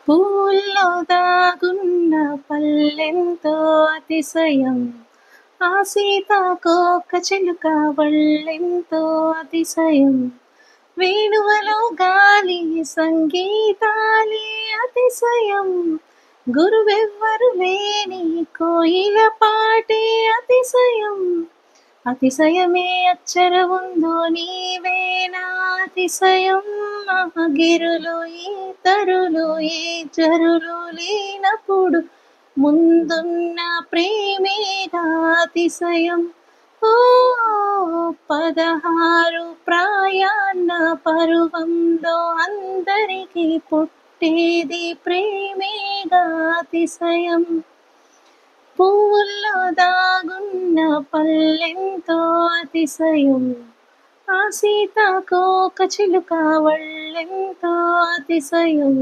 పూల్లో దాగున్న పల్లెంతో అతిశయం, ఆ సీతాకోక చిలుక వళ్ళెంతో అతిశయం, వేణువలో గాలి సంగీతాలే అతిశయం, గురువెవ్వరు లేని కోయిల పాటే అతిశయం, అతిశయమే అచ్చర ఉందో నీవేనా అతిశయం, గిరులు ఈ తరులు ఈ జరులు లేనప్పుడు ముందున్న ప్రేమేగా అతిశయం. ఓ 16 ప్రాయాన్న పరువంలో అందరికీ పుట్టేది ప్రేమేగా అతిశయం. పువ్వుల్లో దాగున్న పల్లెంతో అతిశయం, ఆ సీతాకోక చిలుక వళ్ళెంతో అతిశయం.